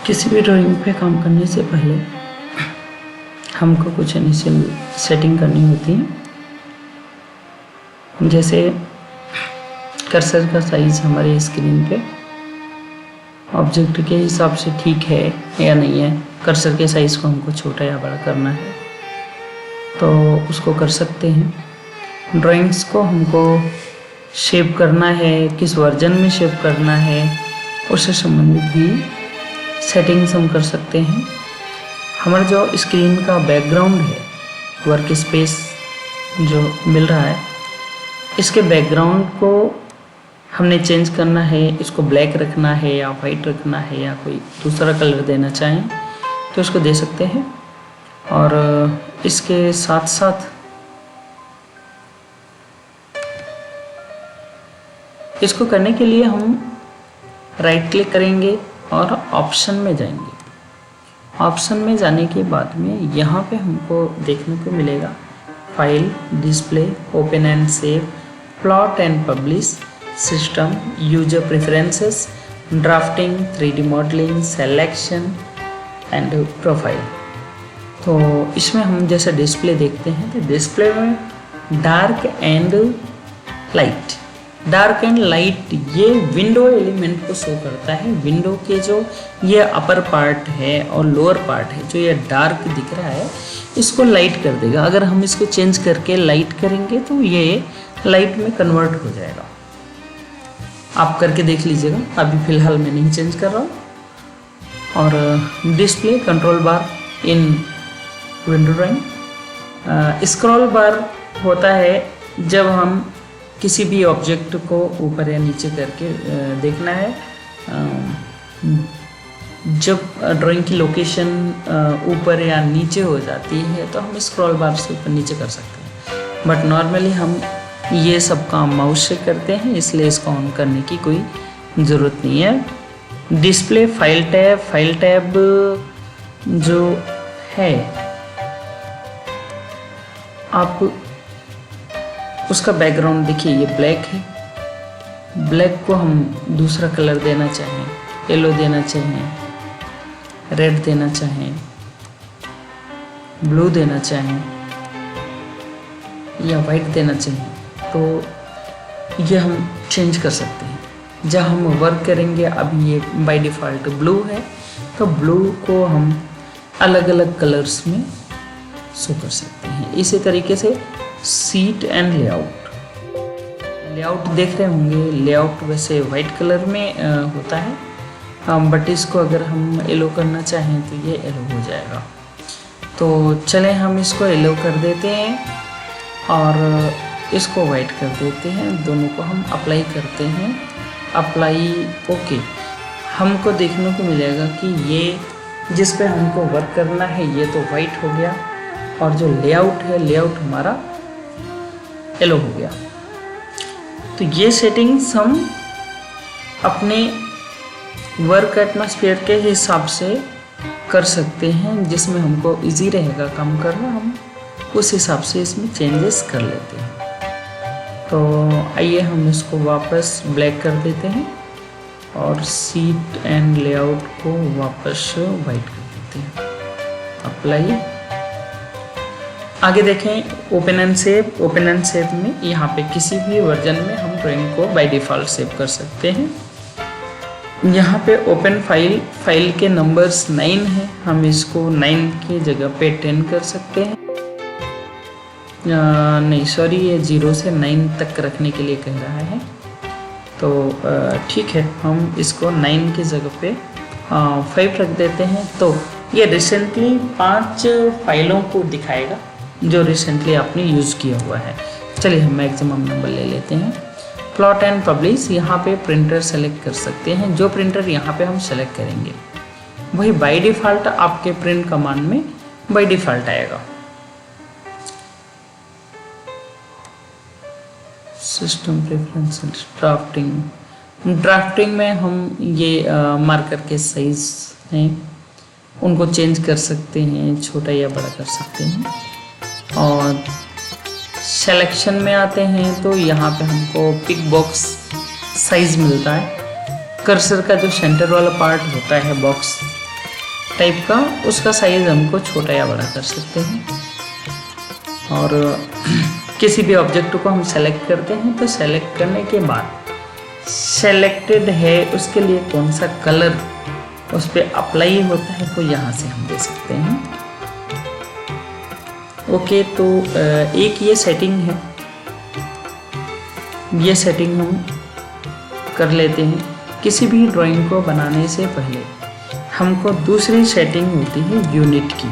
किसी भी ड्राइंग पे काम करने से पहले हमको कुछ इनिशियल सेटिंग करनी होती है। जैसे कर्सर का साइज़ हमारे स्क्रीन पे ऑब्जेक्ट के हिसाब से ठीक है या नहीं है, कर्सर के साइज़ को हमको छोटा या बड़ा करना है तो उसको कर सकते हैं। ड्राइंग्स को हमको शेप करना है, किस वर्जन में शेप करना है, उससे संबंधित भी सेटिंग्स हम कर सकते हैं। हमारा जो स्क्रीन का बैकग्राउंड है, वर्क स्पेस जो मिल रहा है, इसके बैकग्राउंड को हमने चेंज करना है। इसको ब्लैक रखना है या वाइट रखना है या कोई दूसरा कलर देना चाहें तो इसको दे सकते हैं। और इसके साथ साथ इसको करने के लिए हम राइट क्लिक करेंगे और ऑप्शन में जाएंगे। ऑप्शन में जाने के बाद में यहाँ पे हमको देखने को मिलेगा file, display, open and save, plot and publish, system, user preferences, drafting, 3D modelling, selection and profile. तो इसमें हम जैसे डिस्प्ले देखते हैं तो डिस्प्ले में dark and light, dark and light ये विंडो एलिमेंट को शो करता है। विंडो के जो ये अपर पार्ट है और लोअर पार्ट है जो ये डार्क दिख रहा है, इसको लाइट कर देगा। अगर हम इसको चेंज करके लाइट करेंगे तो ये लाइट में कन्वर्ट हो जाएगा। आप करके देख लीजिएगा, अभी फ़िलहाल मैं नहीं चेंज कर रहा हूँ। और डिस्प्ले कंट्रोल बार इन विंडो ड्राइंग। स्क्रॉल बार होता है जब हम किसी भी ऑब्जेक्ट को ऊपर या नीचे करके देखना है। जब ड्राइंग की लोकेशन ऊपर या नीचे हो जाती है तो हम स्क्रॉल बार से ऊपर नीचे कर सकते हैं, बट नॉर्मली हम ये सब काम माउस से करते हैं, इसलिए इसको ऑन करने की कोई ज़रूरत नहीं है। डिस्प्ले फाइल टैब जो है, आप उसका बैकग्राउंड देखिए, ये ब्लैक है। ब्लैक को हम दूसरा कलर देना चाहें, येलो देना चाहें, रेड देना चाहें, ब्लू देना चाहें या वाइट देना चाहें तो ये हम चेंज कर सकते हैं। जब हम वर्क करेंगे, अभी ये बाय डिफ़ॉल्ट ब्लू है तो ब्लू को हम अलग अलग कलर्स में शो कर सकते हैं। इसी तरीके से सीट एंड लेआउट देख रहे होंगे। लेआउट वैसे वाइट कलर में होता है, बट इसको अगर हम येलो करना चाहें तो ये येलो हो जाएगा। तो चलें हम इसको येलो कर देते हैं और इसको वाइट कर देते हैं। दोनों को हम अप्लाई करते हैं। अप्लाई ओके, हमको देखने को मिलेगा कि ये जिस पे हमको वर्क करना है ये तो वाइट हो गया और जो लेआउट है, लेआउट हमारा येलो हो गया। तो ये सेटिंग्स हम अपने वर्क एटमॉस्फेयर के हिसाब से कर सकते हैं, जिसमें हमको इजी रहेगा काम करना। हम उस हिसाब से इसमें चेंजेस कर लेते हैं। तो आइए हम इसको वापस ब्लैक कर देते हैं और सीट एंड लेआउट को वापस वाइट कर देते हैं। अप्लाई, आगे देखें open and save. Open and save में यहाँ पे किसी भी वर्जन में हम ड्राइंग को बाय डिफ़ॉल्ट सेव कर सकते हैं। यहाँ पे ओपन फाइल के नंबर्स 9 हैं, हम इसको 9 की जगह पे 10 कर सकते हैं। नहीं सॉरी, ये 0 से 9 तक रखने के लिए कह रहा है, तो ठीक है, हम इसको 9 की जगह पे 5 रख देते हैं। तो ये रिसेंटली 5 फाइलों को दिखाएगा जो रिसेंटली आपने यूज़ किया हुआ है। चलिए हम मैक्सिमम नंबर ले लेते हैं। प्लॉट एंड पब्लिश, यहाँ पे प्रिंटर सेलेक्ट कर सकते हैं। जो प्रिंटर यहाँ पे हम सेलेक्ट करेंगे वही बाय डिफ़ॉल्ट आपके प्रिंट कमांड में बाय डिफ़ॉल्ट आएगा। सिस्टम प्रेफरेंसेस, ड्राफ्टिंग में हम ये मार्कर के साइज हैं उनको चेंज कर सकते हैं, छोटा या बड़ा कर सकते हैं। और सिलेक्शन में आते हैं तो यहाँ पे हमको पिक बॉक्स साइज मिलता है। कर्सर का जो सेंटर वाला पार्ट होता है बॉक्स टाइप का, उसका साइज हमको छोटा या बड़ा कर सकते हैं। और किसी भी ऑब्जेक्ट को हम सेलेक्ट करते हैं तो सेलेक्ट करने के बाद सेलेक्टेड है उसके लिए कौन सा कलर उस पर अप्लाई होता है वो यहाँ से हम दे सकते हैं। ओके, तो एक ये सेटिंग है, ये सेटिंग हम कर लेते हैं। किसी भी ड्राइंग को बनाने से पहले हमको दूसरी सेटिंग होती है यूनिट की।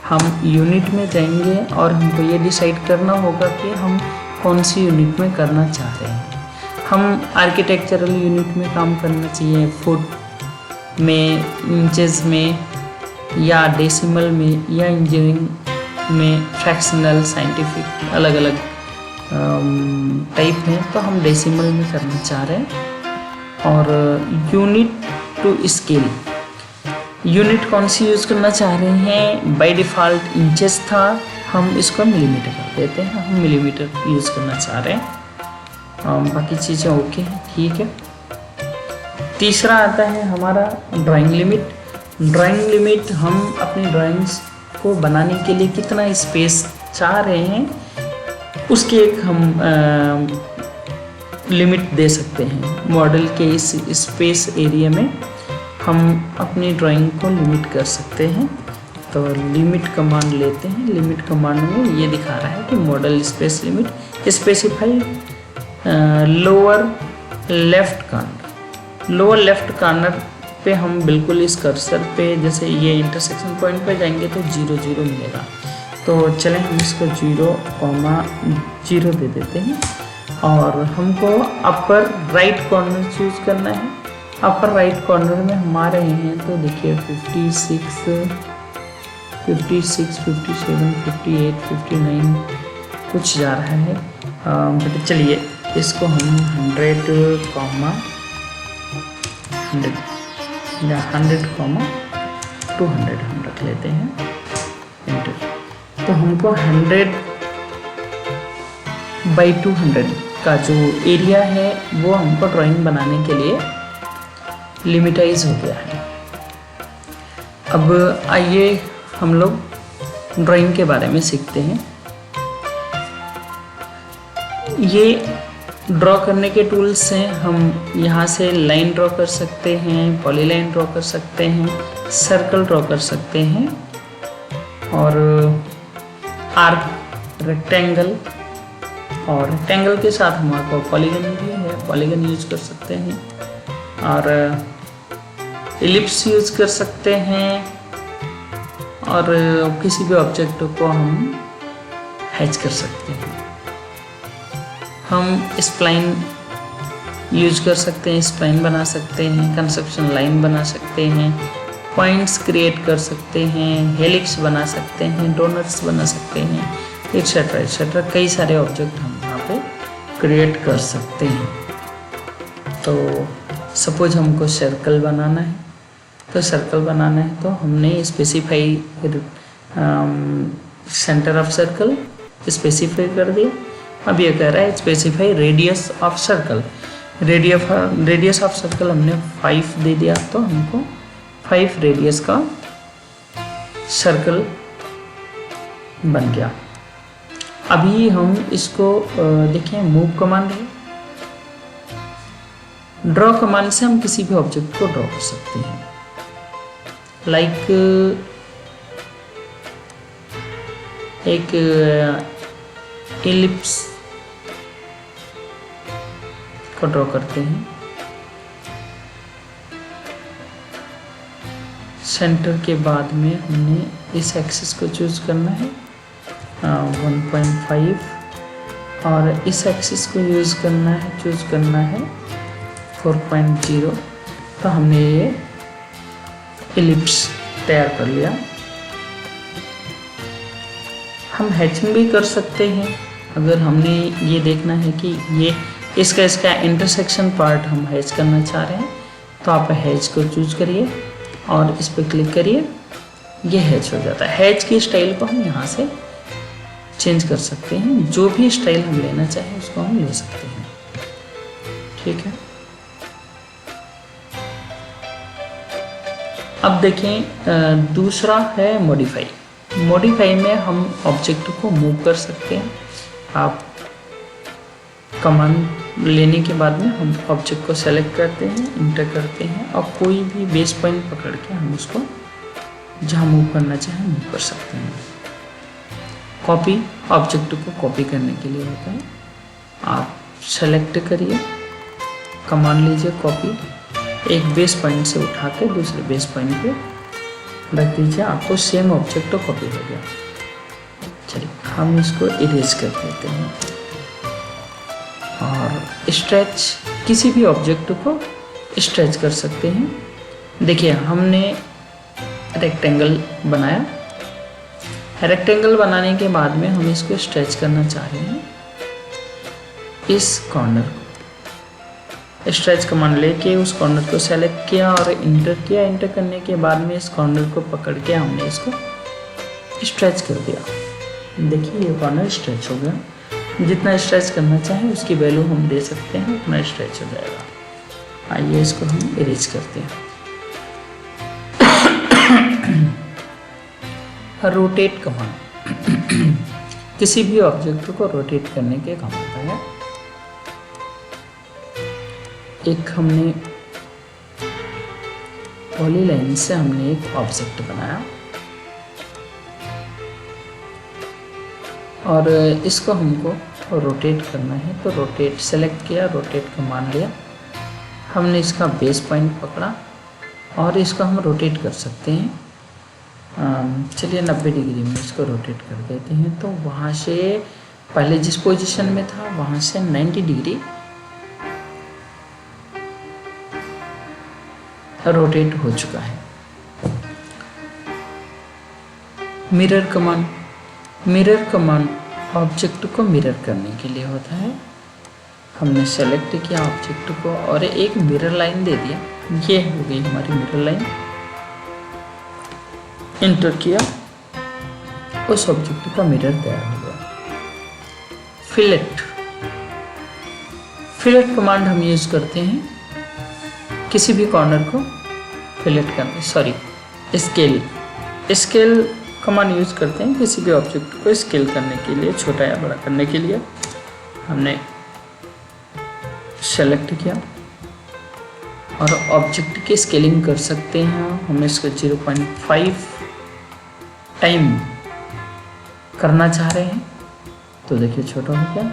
हम यूनिट में जाएंगे और हमको ये डिसाइड करना होगा कि हम कौन सी यूनिट में करना चाह रहे हैं। हम आर्किटेक्चरल यूनिट में काम करना चाहिए, फुट में, इंचेस में, या डेसिमल में, या इंजीनियरिंग में फ्रैक्शनल, साइंटिफिक, अलग अलग टाइप हैं, तो हम डेसिमल में करना चाह रहे हैं। और यूनिट टू स्केल, यूनिट कौन सी यूज़ करना चाह रहे हैं? बाय डिफ़ॉल्ट इंचेस था, हम इसको मिलीमीटर कर देते हैं, हम मिलीमीटर यूज़ करना चाह रहे हैं। बाकी चीज़ें ओके हैं, ठीक है। तीसरा आता है हमारा ड्राइंग लिमिट। ड्राइंग लिमिट, हम अपनी ड्राइंग्स को बनाने के लिए कितना स्पेस चाह रहे हैं उसकी एक हम लिमिट दे सकते हैं। मॉडल के इस स्पेस एरिया में हम अपनी ड्राइंग को लिमिट कर सकते हैं। तो लिमिट कमांड लेते हैं। लिमिट कमांड में ये दिखा रहा है कि model space limit specify lower left corner. Lower left corner पे हम बिल्कुल इस कर्सर पे, जैसे ये इंटरसेक्शन पॉइंट पे जाएंगे तो 0 0 मिलेगा। तो चलें हम इसको 0,0 दे देते हैं। और हमको अपर राइट कॉर्नर चूज़ करना है। अपर राइट कॉर्नर में हम आ रहे हैं तो देखिए 56, 57, 58, 59 कुछ जा रहा है। बट चलिए इसको हम 100, 200 हम रख लेते हैं। एंटर। तो हमको 100/200 का जो एरिया है वो हमको ड्राइंग बनाने के लिए लिमिटाइज हो गया है। अब आइए हम लोग ड्राइंग के बारे में सीखते हैं। ये ड्रॉ करने के टूल्स हैं। हम यहाँ से लाइन ड्रॉ कर सकते हैं, पॉलीलाइन ड्रॉ कर सकते हैं, सर्कल ड्रॉ कर सकते हैं, और आर्क, रेक्टेंगल, और रेक्टेंगल के साथ हमारे को पॉलीगन भी है, पॉलीगन यूज कर सकते हैं, और एलिप्स यूज कर सकते हैं, और किसी भी ऑब्जेक्ट को हम हैच कर सकते हैं। हम स्प्लाइन यूज कर सकते हैं, स्प्लाइन बना सकते हैं, कंस्ट्रक्शन लाइन बना सकते हैं, पॉइंट्स क्रिएट कर सकते हैं, हेलिक्स बना सकते हैं, डोनट्स बना सकते हैं, एक्सेट्रा एक्सेट्रा। कई सारे ऑब्जेक्ट हम यहाँ पे क्रिएट कर सकते हैं। तो सपोज हमको सर्कल बनाना है, तो सर्कल बनाना है तो हमने specify centre of circle specify कर दिया। अब ये कह रहा है specify radius of circle. Radius of circle हमने 5 दे दिया, तो हमको 5 रेडियस का सर्कल बन गया। अभी हम इसको देखें, मूव कमांड है। ड्रॉ कमांड से हम किसी भी ऑब्जेक्ट को ड्रॉ कर सकते हैं। लाइक एक एलिप्स को ड्रॉ करते हैं। सेंटर के बाद में हमने इस एक्सिस को चूज करना है 1.5, और इस एक्सिस को यूज़ करना है, चूज करना है 4.0। तो हमने ये एलिप्स तैयार कर लिया। हम हैचिंग भी कर सकते हैं। अगर हमने ये देखना है कि ये इसका इंटरसेक्शन पार्ट हम हैच करना चाह रहे हैं, तो आप हैच को चूज करिए और इस पर क्लिक करिए, ये हैच हो जाता है। हैच की स्टाइल को हम यहाँ से चेंज कर सकते हैं। जो भी स्टाइल हम लेना चाहें उसको हम ले सकते हैं। ठीक है। अब देखें दूसरा है मॉडिफाई। मॉडिफाई में हम ऑब्जेक्ट को मूव कर सकते हैं। आप कमांड लेने के बाद में हम ऑब्जेक्ट को सेलेक्ट करते हैं, इंटर करते हैं और कोई भी बेस पॉइंट पकड़ के हम उसको जहाँ मूव करना चाहें मूव कर सकते हैं। कॉपी ऑब्जेक्ट को कॉपी करने के लिए होता है। आप सेलेक्ट करिए, कमांड लीजिए कॉपी, एक बेस पॉइंट से उठा के दूसरे बेस पॉइंट पे रख दीजिए, आपको सेम ऑब्जेक्ट तो कॉपी हो गया। चलिए हम इसको इरेज कर देते हैं और स्ट्रेच, किसी भी ऑब्जेक्ट को स्ट्रेच कर सकते हैं। देखिए हमने रेक्टेंगल बनाया, रेक्टेंगल बनाने के बाद में हम इसको स्ट्रेच करना चाह रहे हैं। इस कॉर्नर को स्ट्रेच कमांड लेके उस कॉर्नर को सेलेक्ट किया और इंटर किया। इंटर करने के बाद में इस कॉर्नर को पकड़ के हमने इसको स्ट्रेच कर दिया। देखिए ये कॉर्नर स्ट्रेच हो गया। जितना स्ट्रेच करना चाहें उसकी वैल्यू हम दे सकते हैं, उतना स्ट्रेच हो जाएगा। आइए इसको हम इरेज करते हैं। रोटेट कमांड किसी भी ऑब्जेक्ट को रोटेट करने के काम आता है। एक हमने पॉलीलाइन से हमने एक ऑब्जेक्ट बनाया और इसको हमको रोटेट करना है, तो रोटेट सेलेक्ट किया, रोटेट कमांड लिया, हमने इसका बेस पॉइंट पकड़ा और इसको हम रोटेट कर सकते हैं। चलिए 90 डिग्री में इसको रोटेट कर देते हैं। तो वहाँ से पहले जिस पोजीशन में था वहाँ से 90 डिग्री रोटेट हो चुका है। Mirror command, mirror command object को मिरर करने के लिए होता है। हमने सेलेक्ट किया ऑब्जेक्ट को और एक मिरर लाइन दे दिया, ये हो गई हमारी मिरर लाइन। इंटर किया, उस ऑब्जेक्ट का मिरर तैयार हो गया। फिलेट, फिलेट कमांड हम यूज करते हैं किसी भी कॉर्नर को फिलेट करने, sorry scale, scale command use करते हैं किसी भी ऑब्जेक्ट को स्केल करने के लिए, छोटा या बड़ा करने के लिए। हमने सेलेक्ट किया और ऑब्जेक्ट की स्केलिंग कर सकते हैं। हम इसको 0.5 टाइम करना चाह रहे हैं तो देखिए छोटा हो गया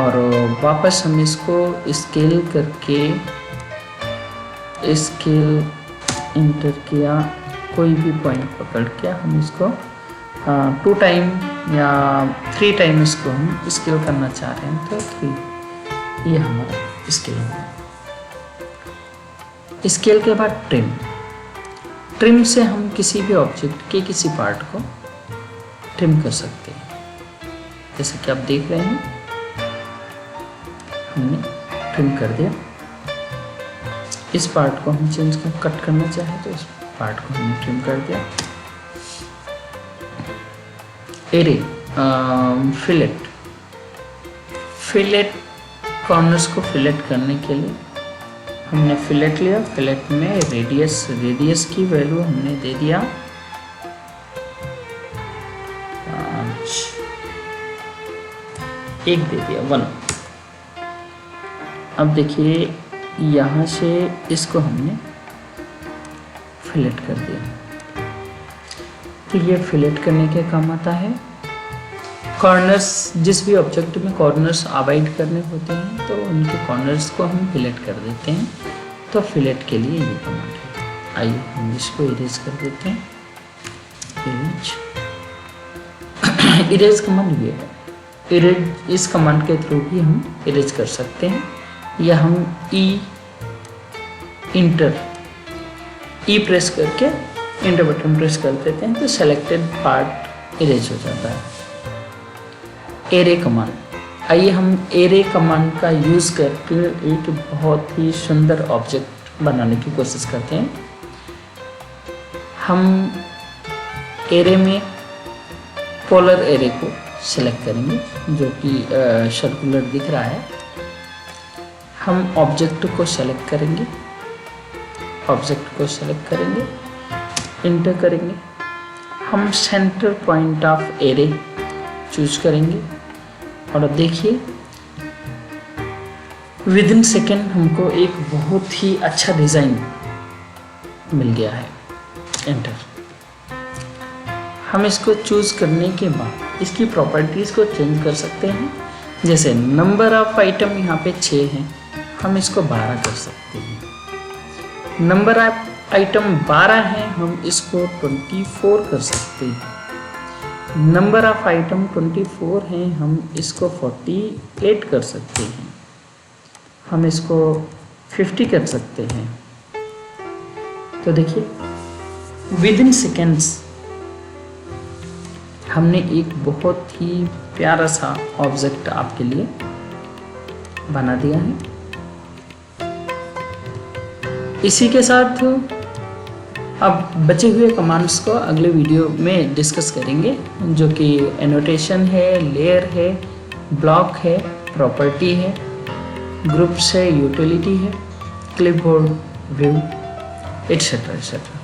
और वापस हम इसको स्केल करके स्केल इंटर किया, कोई भी पॉइंट पकड़ के हम इसको 2 टाइम या 3 टाइम इसको हम स्केल करना चाह रहे हैं तो 3, ये हमारा स्केल हो गया। स्केल के बाद ट्रिम, ट्रिम से हम किसी भी ऑब्जेक्ट के किसी पार्ट को ट्रिम कर सकते हैं। जैसे कि आप देख रहे हैं हमने ट्रिम कर दिया। इस पार्ट को हम चेंज कर कट करना चाहें तो इस पार्ट को हमने ट्रिम कर दिया। एरे, फिलेट, फिलेट कॉर्नर्स को फिलेट करने के लिए हमने फिलेट लिया। फिलेट में रेडियस, रेडियस की वैल्यू हमने दे दिया 1 दे दिया 1। अब देखिए यहाँ से इसको हमने फिलेट कर दिया। तो ये फिलेट करने के काम आता है। कॉर्नर्स, जिस भी ऑब्जेक्ट में कॉर्नर्स अवॉइड करने होते हैं तो उनके कॉर्नर्स को हम फिलेट कर देते हैं, तो फिलेट के लिए ये कमांड है। आइए हम इसको इरेज कर देते हैं। इरेज, इरेज कमांड ये है। इरेज, इस कमांड के थ्रू भी हम इरेज कर सकते हैं या हम इंटर प्रेस करके इंटर बटन प्रेस कर देते हैं तो सेलेक्टेड पार्ट इरेज हो जाता है। एरे कमांड, आइए हम एरे कमांड का यूज़ करके एक बहुत ही सुंदर ऑब्जेक्ट बनाने की कोशिश करते हैं। हम एरे में पोलर एरे को सिलेक्ट करेंगे जो कि सर्कुलर दिख रहा है। हम ऑब्जेक्ट को सेलेक्ट करेंगे, ऑब्जेक्ट को सेलेक्ट करेंगे, इंटर करेंगे। हम centre point of array choose करेंगे और अब देखिए विद इन सेकेंड हमको एक बहुत ही अच्छा डिज़ाइन मिल गया है। एंटर। हम इसको चूज करने के बाद इसकी प्रॉपर्टीज को चेंज कर सकते हैं। जैसे नंबर ऑफ आइटम यहाँ पे 6 हैं, हम इसको 12 कर सकते हैं। नंबर ऑफ आइटम 12 हैं, हम इसको 24 कर सकते हैं। नंबर ऑफ आइटम 24 हैं, हम इसको 48 कर सकते हैं। हम इसको 50 कर सकते हैं। तो देखिए विद इन सेकेंड्स हमने एक बहुत ही प्यारा सा ऑब्जेक्ट आपके लिए बना दिया है। इसी के साथ अब बचे हुए कमांड्स को अगले वीडियो में डिस्कस करेंगे, जो कि एनोटेशन है, लेयर है, ब्लॉक है, प्रॉपर्टी है, ग्रुप्स है, यूटिलिटी है, क्लिपबोर्ड, व्यू, एटसेट्रा एटसेट्रा।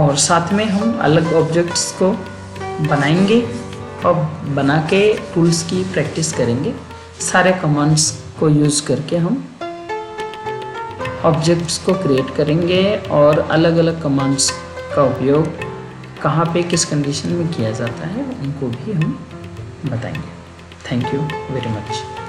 और साथ में हम अलग ऑब्जेक्ट्स को बनाएंगे और बना के टूल्स की प्रैक्टिस करेंगे। सारे कमांड्स को यूज़ करके हम ऑब्जेक्ट्स को क्रिएट करेंगे और अलग अलग कमांड्स का उपयोग कहाँ पे किस कंडीशन में किया जाता है उनको भी हम बताएंगे। Thank you very much.